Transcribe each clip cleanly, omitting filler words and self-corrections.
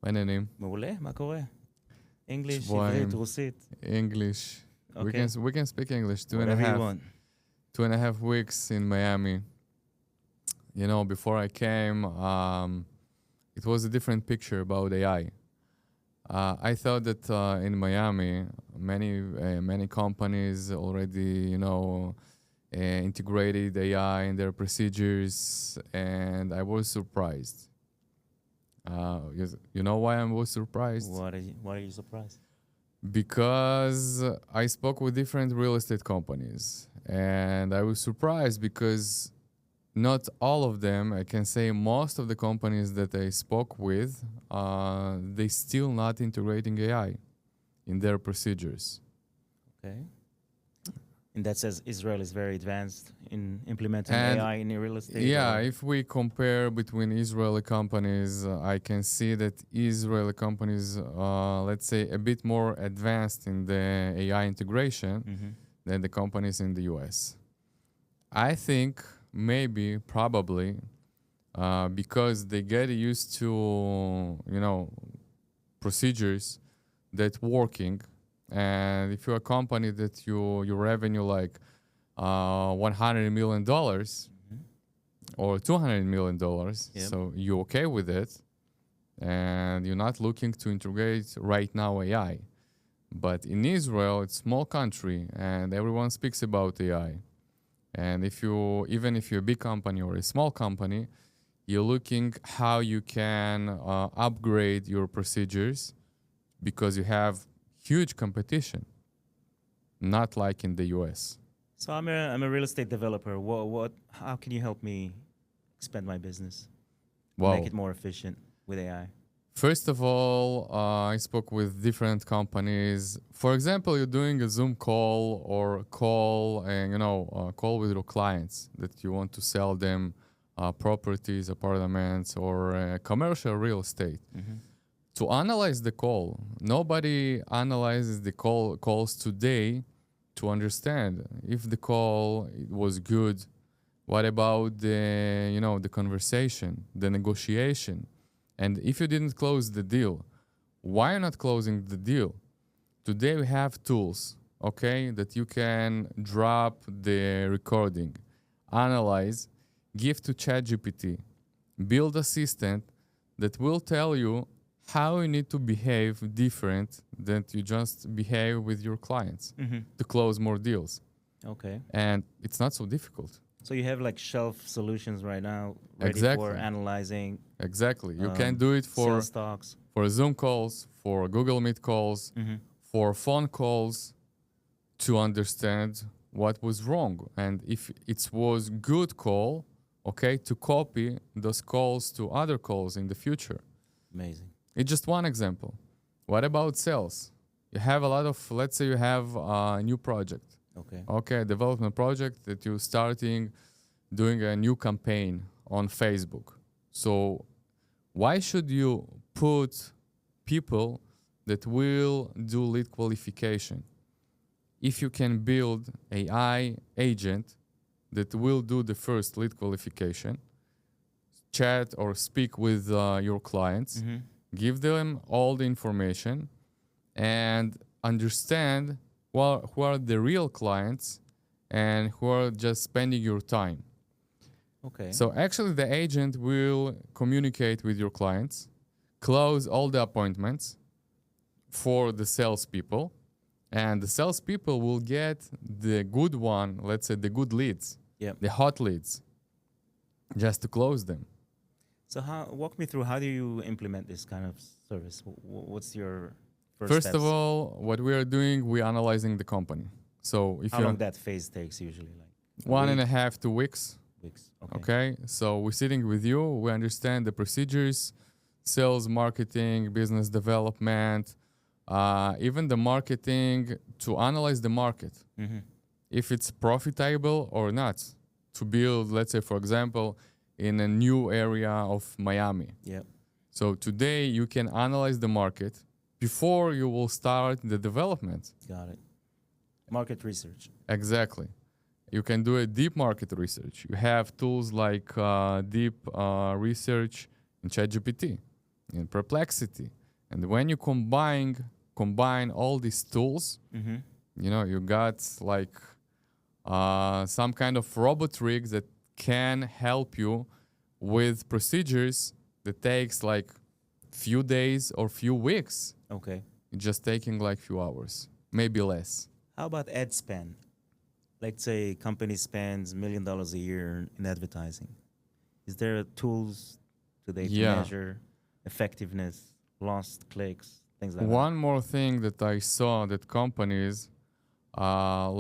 העניינים? מעולה, מה קורה? English, שבועיים. עברית, רוסית. English. Okay. We can speak English. Whatever you want. 2.5 weeks in Miami. You know, before I came, it was a different picture about AI. I thought that in Miami, many companies already, integrated AI in their procedures, and I was surprised. You know why I was surprised? Why are you surprised? Because I spoke with different real estate companies, and I was surprised because not all of them, I can say most of the companies that I spoke with, they still not integrating AI in their procedures. Okay. And that says Israel is very advanced in implementing And AI in real estate. yeah, if we compare between Israeli companies, I can see that Israeli companies, let's say, a bit more advanced in the AI integration than the companies in the US. I think maybe, probably, because they get used to, procedures that working. And if you're a company that your revenue like $100 million or $200 million, Yep. so you're okay with it, and you're not looking to integrate right now AI. But in Israel, it's a small country, and everyone speaks about AI. And even if you're a big company or a small company, you're looking how you can upgrade your procedures because you have huge competition, not like in the US. So I'm a real estate developer. How can you help me expand my business? Wow. Make it more efficient with AI? First of all, I spoke with different companies. For example, you're doing a Zoom call or call with your clients that you want to sell them properties, apartments, or commercial real estate. To analyze the call, nobody analyzes the calls today to understand if the call was good. What about the conversation, the negotiation? And if you didn't close the deal, why not closing the deal? Today we have tools, okay, that you can drop the recording, analyze, give to ChatGPT, build assistant that will tell you how you need to behave different than you just behave with your clients to close more deals. Okay. And it's not so difficult. So you have like shelf solutions right now ready Exactly. for analyzing Exactly. You can do it sales talks. for Zoom calls, for Google Meet calls, for phone calls to understand what was wrong. And if it was good call, okay, to copy those calls to other calls in the future. Amazing. It's just one example. What about sales? You have a lot of, let's say you have a new project. Okay, development project that you're starting doing a new campaign on Facebook. So why should you put people that will do lead qualification? If you can build AI agent that will do the first lead qualification, chat or speak with your clients, give them all the information, and understand who are the real clients and who are just spending your time. Okay. So actually the agent will communicate with your clients, close all the appointments for the salespeople, and the salespeople will get the good one, let's say the good leads, the hot leads, just to close them. So walk me through, how do you implement this kind of service? What's your First steps? of all, what we are doing, we're analyzing the company. So if how long that phase takes usually? Like 1.5 to 2 weeks. Okay. So we're sitting with you. We understand the procedures, sales, marketing, business development, even the marketing to analyze the market. If it's profitable or not to build, let's say, for example, in a new area of Miami. So today you can analyze the market before you will start the development. Got it. Market research. Exactly. You can do a deep market research. You have tools like deep research in ChatGPT. in Perplexity. And when you combine all these tools, Mm-hmm. you got like some kind of robot rig that can help you with procedures that takes like few days or few weeks. Okay. It's just taking like few hours, maybe less. How about ad spend? Let's say a company spends $1 million a year in advertising. Is there tools today to Yeah. measure effectiveness, lost clicks, things like One more thing that I saw that companies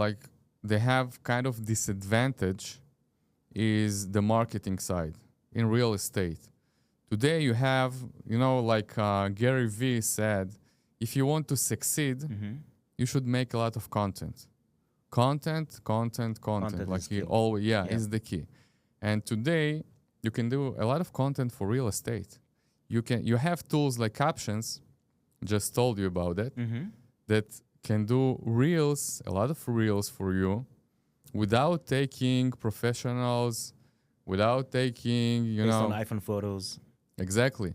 like they have kind of disadvantage is the marketing side in real estate. Today you have, like Gary Vee said, if you want to succeed, that? Mm-hmm. you should make a lot of content. Content. Content Like is he key. always, Yeah. is the key. And today you can do a lot of content for real estate. You have tools like Captions, just told you about that, Mm-hmm. that can do reels, a lot of reels for you, without taking professionals, without taking, Based on iPhone photos. exactly.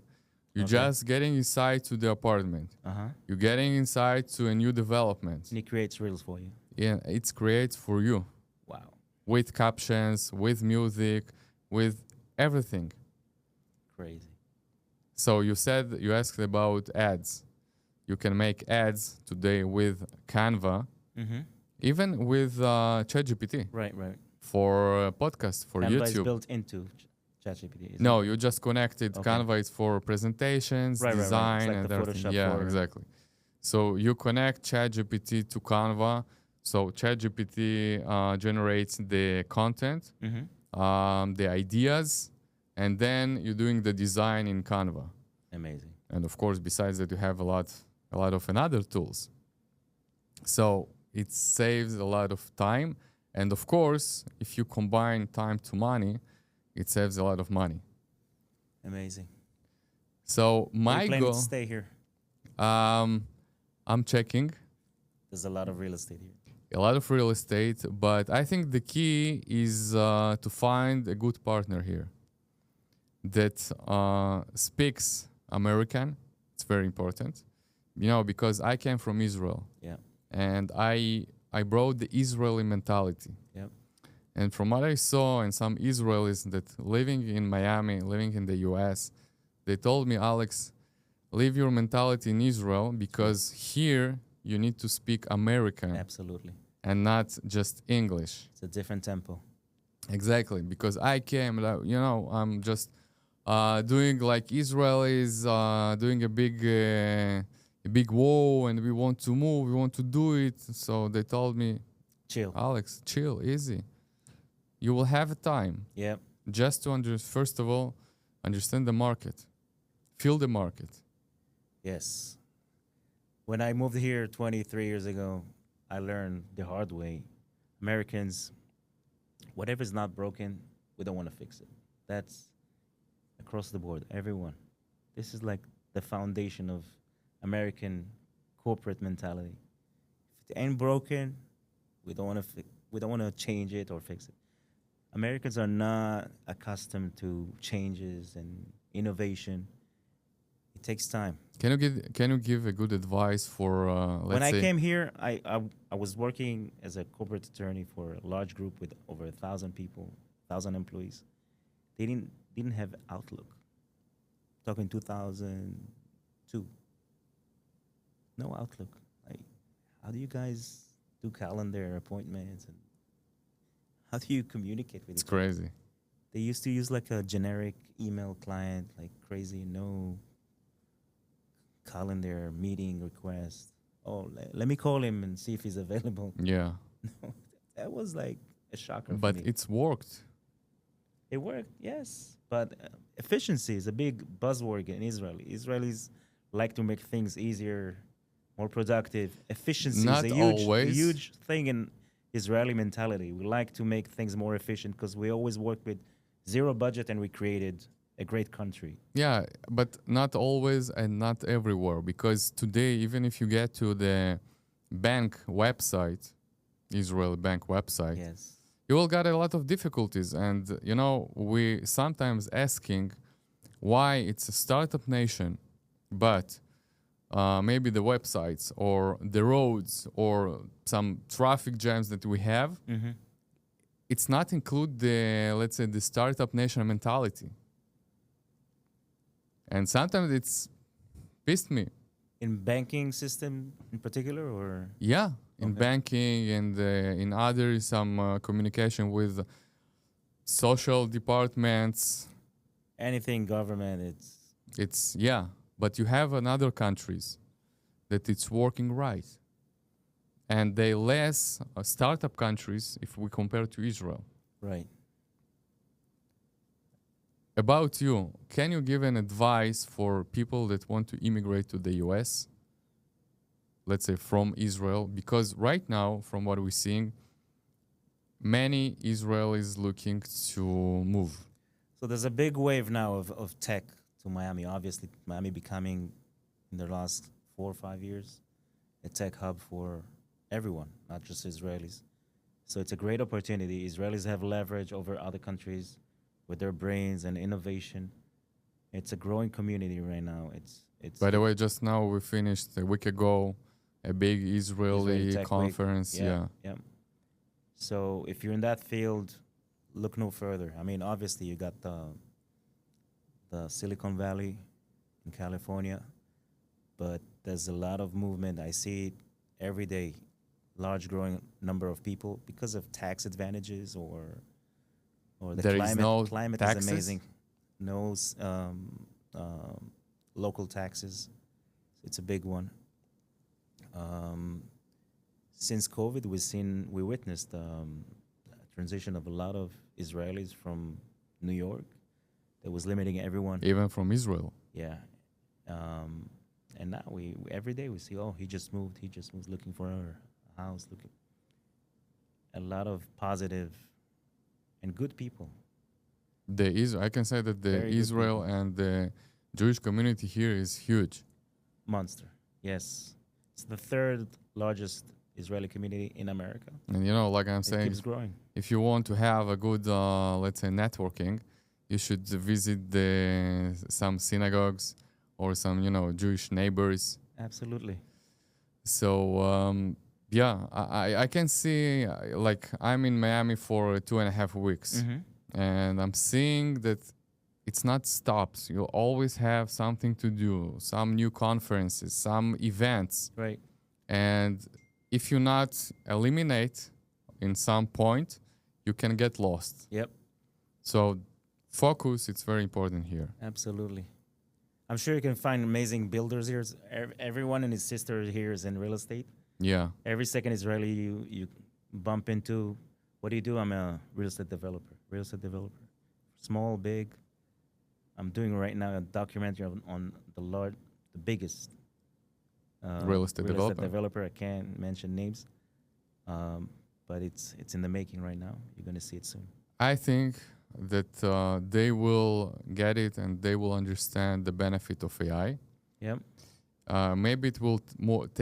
You're Okay. just getting inside to the apartment. Uh-huh. You're getting inside to a new development. And it creates reels for you. Yeah, it's creates for you Wow. with captions, with music, with everything. Crazy. So you asked about ads. You can make ads today with Canva, Mm-hmm. even with ChatGPT Right. for podcast, for Canva is YouTube. built into ChatGPT. isn't No, it? you just connected. Okay. Canva is for presentations, Right. It's design, like and the everything. Photoshop Yeah, for- exactly. So you connect ChatGPT to Canva. So ChatGPT generates the content, Mm-hmm. the ideas, and then you're doing the design in Canva. Amazing. And of course, besides that, you have a lot of another tools. So it saves a lot of time. And of course, if you combine time to money, it saves a lot of money. Amazing. So Are you my planning goal, to stay here? I'm checking There's a lot of real estate here. a lot of real estate, but I think the key is to find a good partner here that speaks American. It's very important, because I came from Israel Yeah. and I brought the Israeli mentality. Yep. And from what I saw, and some Israelis that living in Miami, living in the US, they told me, Alex, leave your mentality in Israel because here you need to speak American Absolutely. and not just English. It's a different tempo. Exactly, because I came, I'm just doing like Israelis doing a big war, and we want to move, we want to do it. So they told me, Chill. Alex, chill, easy. You will have a time Yep. just to first of all, understand the market, feel the market. Yes. When I moved here 23 years ago, I learned the hard way. Americans, whatever's not broken, we don't want to fix it. That's across the board, everyone. This is like the foundation of American corporate mentality. If it ain't broken, we don't want to we don't want to change it or fix it. Americans are not accustomed to changes and innovation. It takes time. Can you give a good advice for let's When I say came here, I was working as a corporate attorney for a large group with over 1,000 people, 1,000 employees. They didn't have Outlook. Talking 2002. No Outlook. Like, how do you guys do calendar appointments and how do you communicate with it's each other? crazy? They used to use like a generic email client, like crazy, no calendar meeting request. Oh, let me call him and see if he's available. Yeah, That was like a shocker but for me. it's worked. It worked, yes. But efficiency is a big buzzword in Israel. Israelis like to make things easier, more productive. Efficiency Not is a always. huge thing in Israeli mentality. We like to make things more efficient because we always work with zero budget and we created a great country. Yeah, but not always and not everywhere, because today, even if you get to the bank website, Israel bank website, Yes. you will get a lot of difficulties. And, we sometimes asking, why it's a startup nation, but maybe the websites or the roads or some traffic jams that we have, it's not include the, let's say, the startup nation mentality. And sometimes it's pissed me. In banking system in particular, or Yeah, in Okay. banking and in other some communication with social departments. anything government, It's yeah, but you have another countries that it's working right, and they less startup countries if we compare to Israel. right. About you, can you give an advice for people that want to immigrate to the US? Let's say from Israel, because right now, from what we're seeing, many Israelis looking to move. So there's a big wave now of tech to Miami. Obviously, Miami becoming in the last 4 or 5 years a tech hub for everyone, not just Israelis. So it's a great opportunity. Israelis have leverage over other countries with their brains and innovation. It's a growing community right now. It's By the way, just now we finished a week ago a big Israeli Tech Week. conference. Yeah. yeah. So if you're in that field, look no further. I mean, obviously you got the Silicon Valley in California, but there's a lot of movement. I see it every day, large growing number of people because of tax advantages or the There is climate. no Climate taxes? is amazing. No local taxes. It's a big one. Since COVID, we witnessed a transition of a lot of Israelis from New York that was limiting everyone. Even from Israel. Yeah. And now we every day we see, oh, he just moved looking for a house, looking. A lot of positive and good people. I can say that the Very good Israel people. and the Jewish community here is huge. Monster. Yes. It's the third largest Israeli community in America. And you know, like I'm It saying, keeps growing. if you want to have a good, let's say, networking, you should visit some synagogues or some, Jewish neighbors. Absolutely. So yeah, I can see like I'm in Miami for 2.5 weeks, and I'm seeing that it's not stops. You always have something to do, some new conferences, some events, Right. and if you not eliminate in some point, you can get lost. Yep. So focus, it's very important here. Absolutely. I'm sure you can find amazing builders here. Everyone and his sister here is in real estate. Yeah. Every second Israeli you bump into, what do you do? I'm a real estate developer. Small, big. I'm doing right now a documentary on the biggest Real estate developer. I can't mention names, but it's in the making right now. You're gonna see it soon. I think that they will get it and they will understand the benefit of AI. Yep. Maybe it will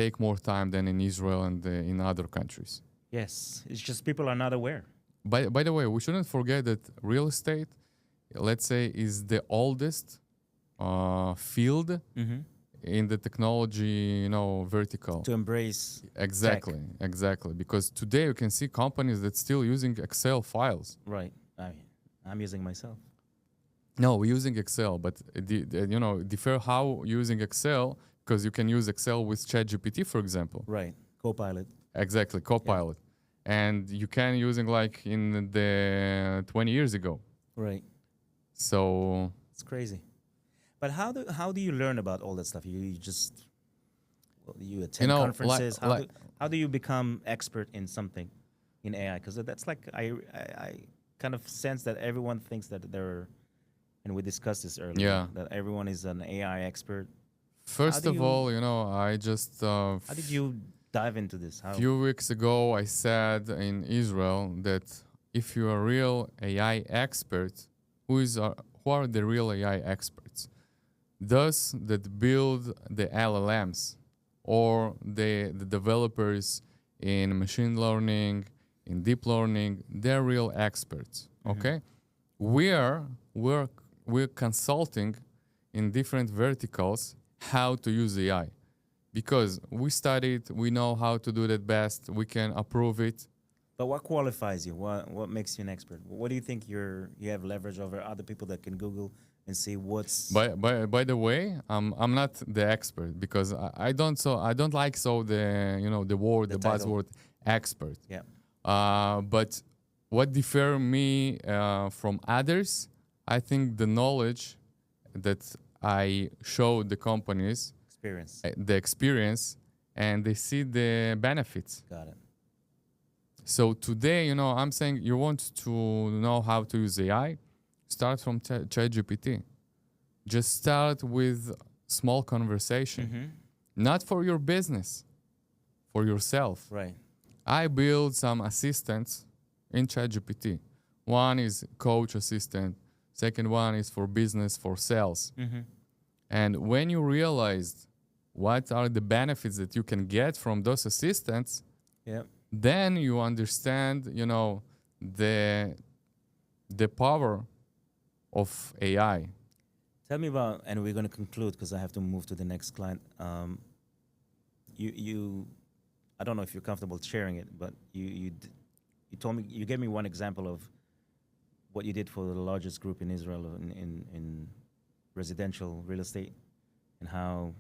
take more time than in Israel and in other countries. Yes. It's just people are not aware. By the way, we shouldn't forget that real estate, let's say, is the oldest field in the technology, vertical. To embrace. Exactly. Because today you can see companies that still using Excel files. Right. I'm using myself. No, we're using Excel, but differ how using Excel, because you can use Excel with ChatGPT, for example. Right. Copilot. Exactly, Copilot. And you can using like in the 20 years ago. Right. So It's crazy. But how do you learn about all that stuff? You just you attend conferences. How do you become expert in something in AI? Because that's like I kind of sense that everyone thinks that they're, and we discussed this earlier. Yeah. That everyone is an AI expert. first of all, I just How did you dive into this? a few weeks ago I said in Israel that if you're a real AI expert, who are the real AI experts? Those that build the LLMs or the developers in machine learning, in deep learning, they're real experts. Okay, we're consulting in different verticals how to use AI. Because we studied, we know how to do that best, we can approve it. But what qualifies you? What makes you an expert? What do you think you have leverage over other people that can Google and see what's By the way, I'm not the expert because I don't like the word, the title. buzzword expert. Yeah. But what differ me from others, I think the knowledge that I show the companies, Experience. the experience, and they see the benefits. Got it. So today, I'm saying you want to know how to use AI, start from ChatGPT. Just start with small conversation, Mm-hmm. not for your business, for yourself. Right. I build some assistants in ChatGPT. One is coach assistant. Second one is for business, for sales. Mm-hmm. And when you realize what are the benefits that you can get from those assistants, Yep. then you understand, the power of AI. Tell me about, and we're going to conclude because I have to move to the next client. I don't know if you're comfortable sharing it, but you told me, you gave me one example of what you did for the largest group in Israel in residential real estate, and how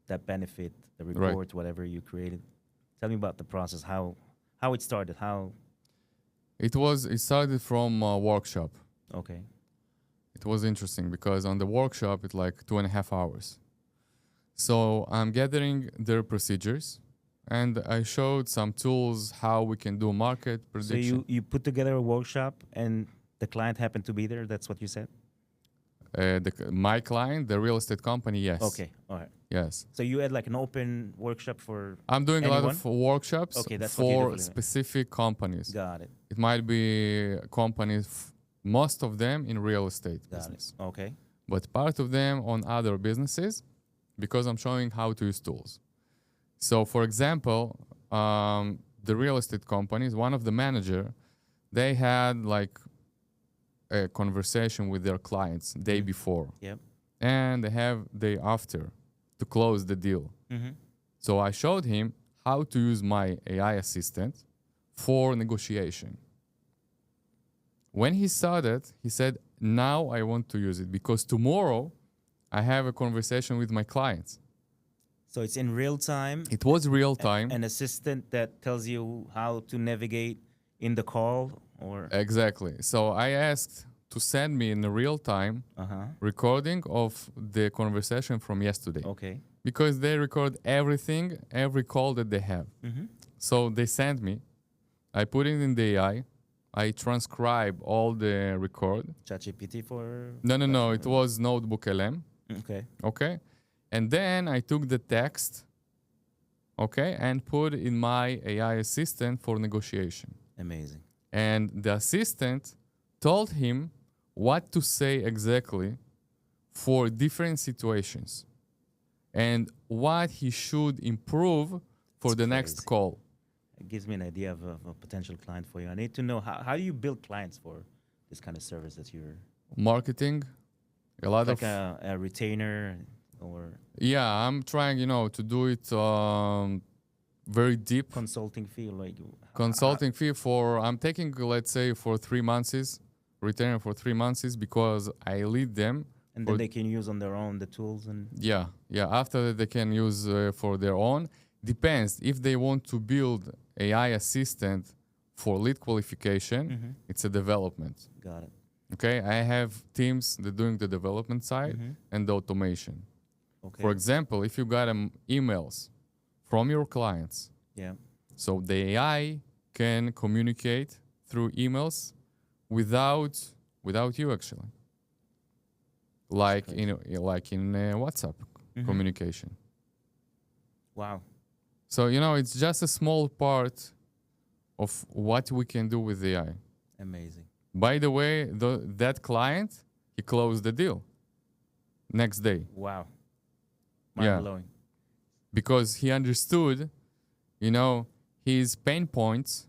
that benefit the Right. report, whatever you created. Tell me about the process, how it started, how. It started from a workshop. Okay. It was interesting because on the workshop, it's like 2.5 hours. So I'm gathering their procedures and I showed some tools, how we can do market So prediction. you put together a workshop and the client happened to be there. That's what you said. My client, the real estate company, yes. Okay. All right. Yes. So you had like an open workshop for. I'm doing a lot of Anyone? workshops Okay, that's what you do for for living. specific companies. Got it. It might be companies, most of them in real estate Got business, it. Okay. but part of them on other businesses because I'm showing how to use tools. So, for example, the real estate companies, one of the manager, they had like a conversation with their clients day before, Yep. and they have day after to close the deal. Mm-hmm. So I showed him how to use my AI assistant for negotiation. When he saw that, he said, now I want to use it because tomorrow I have a conversation with my clients. So it's in real time. It was real time. An assistant that tells you how to navigate in the call or. Exactly. So I asked to send me in real time Uh-huh. recording of the conversation from yesterday Okay. because they record everything, every call that they have. Mm-hmm. So they sent me. I put it in the AI. I transcribe all the record. ChatGPT for. No. It was Notebook LM. Okay. Okay. And then I took the text, okay, and put in my AI assistant for negotiation. Amazing. And the assistant told him what to say exactly for different situations and what he should improve for That's the next crazy. call. It gives me an idea of a potential client for you. I need to know how do you build clients for this kind of service that you're Marketing, a lot like of a retainer or yeah. I'm trying, to do it very deep. consulting fee, like Consulting fee for I'm taking, let's say, for 3 months, retainer for 3 months because I lead them. and for- then they can use on their own the tools and. Yeah. After that, they can use for their own. Depends if they want to build AI assistant for lead qualification. Mm-hmm. It's a development. Got it. Okay, I have teams that doing the development side Mhm. and the automation. Okay. For example, if you got emails from your clients, Yeah. so the AI can communicate through emails without you actually, like in WhatsApp Mhm. communication. Wow. So it's just a small part of what we can do with AI. Amazing. By the way, that client, he closed the deal next day Wow. Yeah. Mind blowing. because he understood, his pain points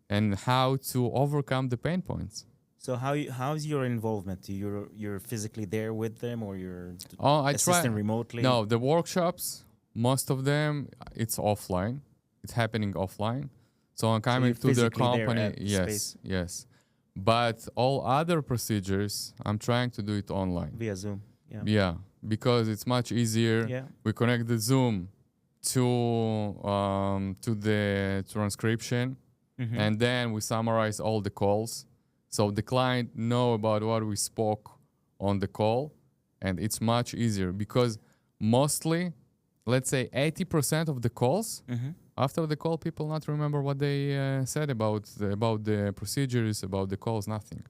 and how to overcome the pain points. So how's your involvement? You're physically there with them, or you're Oh, I try. assisting remotely? No, the workshops, most of them, it's offline. It's happening offline. So I'm So coming you're to their physically there company. at the Yes, space yes. But all other procedures, I'm trying to do it online. via Zoom. Yeah. Yeah, because it's much easier. Yeah. We connect the Zoom to the transcription, Mhm. and then we summarize all the calls, so the client know about what we spoke on the call, and it's much easier because mostly, let's say 80% of the calls, Mhm. after the call, people not remember what they said about the procedures, about the calls, nothing.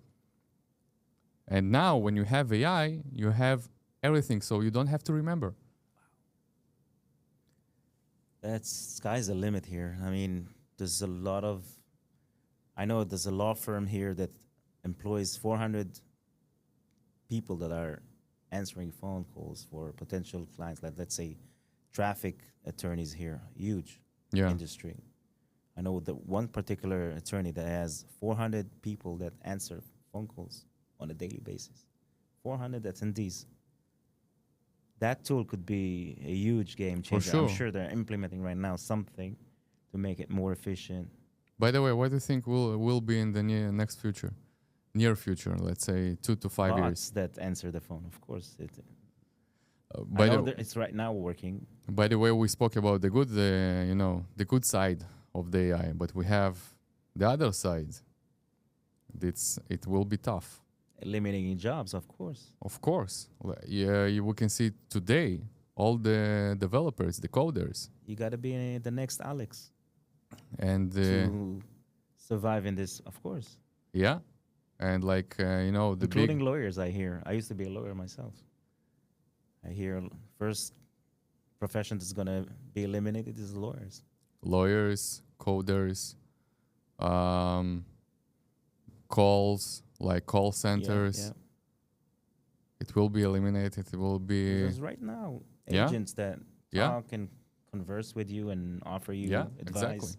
And now when you have AI, you have everything, so you don't have to remember. That's sky's the limit here. I mean, there's a lot of. I know there's a law firm here that employs 400 people that are answering phone calls for potential clients. Like, let's say, traffic attorneys here, huge Yeah. industry. I know that one particular attorney that has 400 people that answer phone calls on a daily basis. 400 attendees. That tool could be a huge game For changer. I'm sure. sure they're implementing right now something to make it more efficient. By the way, what do you think will be in the near future? Let's say 2 to 5 Bots years. that answer the phone, of course. I By know the that it's right now working. by the way, we spoke about the good, the good side of the AI, but we have the other side. It will be tough, Eliminating jobs, of course. of course. Yeah, we can see today all the developers, the coders, You got to be the next Alex and to survive in this, of course. yeah, and like the Including big lawyers, I hear. I used to be a lawyer myself. I hear first profession that's going to be eliminated is lawyers. lawyers, coders, um, calls like call centers. Yeah. It will be eliminated. It will be Because right now, Yeah. agents that Yeah. talk and converse with you and offer you yeah, advice,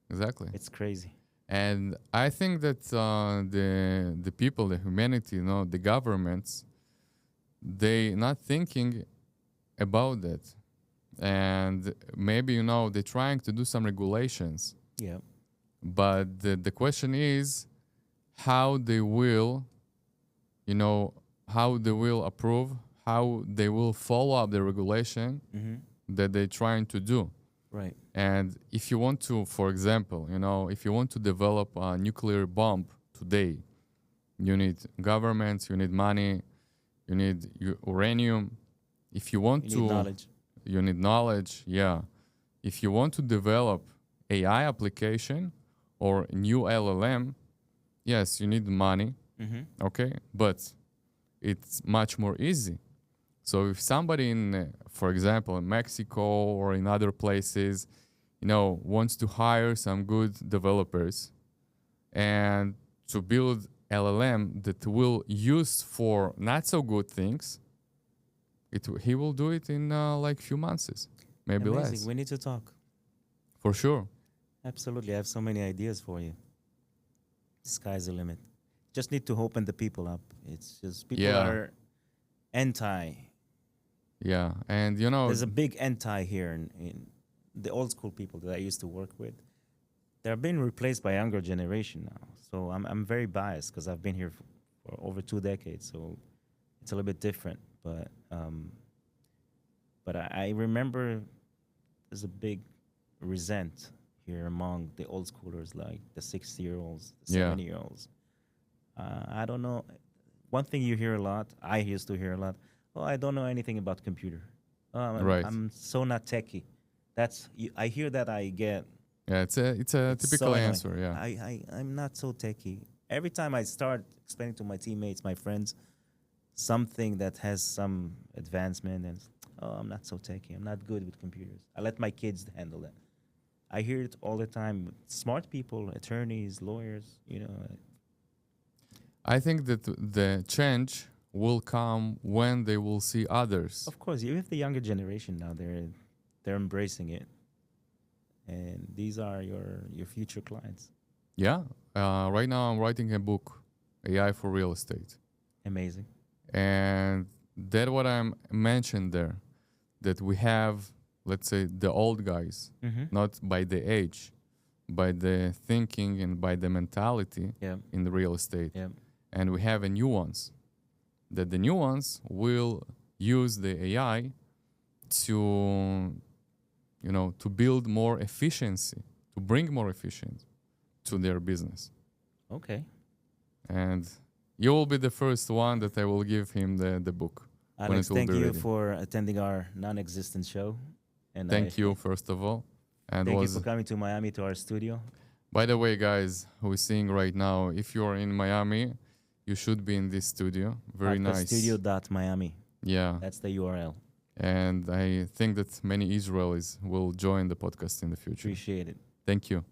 exactly. it's crazy. And I think that the people, the humanity, the governments, they not thinking about that, and maybe they're trying to do some regulations, Yeah. but the question is how they will, how they will approve, how they will follow up the regulation Mm-hmm. that they're trying to do. Right. And if you want to, for example, if you want to develop a nuclear bomb today, you need governments, you need money, you need uranium. If you want You to, need knowledge. you need knowledge. Yeah. If you want to develop AI application or new LLM, yes, you need money. Mm-hmm. Okay, but it's much more easy. So if somebody for example, in Mexico or in other places, wants to hire some good developers and to build LLM that will use for not so good things, he will do it in like few months, maybe Amazing. less. We need to talk. For sure. Absolutely. I have so many ideas for you. Sky's the limit. Just need to open the people up. It's just people Yeah. are anti. Yeah, and There's a big anti here in the old school people that I used to work with. They're being replaced by younger generation now. So I'm very biased because I've been here for over 2 decades. So it's a little bit different. But I remember there's a big resent here among the old schoolers, like the 60-year-olds, the Yeah. 70-year-olds. I don't know. One thing you hear a lot, I used to hear a lot. Oh, I don't know anything about computer. Oh, Right. I'm so not techie. I hear that. I get yeah, it's a it's typical so annoying. answer. Yeah. I'm not so techie. Every time I start explaining to my teammates, my friends, something that has some advancement, and oh, I'm not so techie. I'm not good with computers. I let my kids handle that. I hear it all the time. Smart people, attorneys, lawyers, I think that the change will come when they will see others. Of course, you have the younger generation now. They're embracing it, and these are your future clients. Yeah. Right now I'm writing a book AI for real estate. Amazing. And that what I'm mentioned there, that we have, let's say, the old guys, Mm-hmm. not by the age, by the thinking and by the mentality Yeah. in the real estate. Yeah. And we have a new ones, that the new ones will use the AI to, to build more efficiency, to bring more efficiency to their business. Okay. And you will be the first one that I will give him the book. when Alex, it will thank be you ready. for attending our non-existent show. And Thank you, first of all. And Thank you for coming to Miami to our studio. by the way, guys, who is seeing right now, if you are in Miami, you should be in this studio. Very nice. Studio.miami. Yeah. That's the URL. And I think that many Israelis will join the podcast in the future. Appreciate it. Thank you.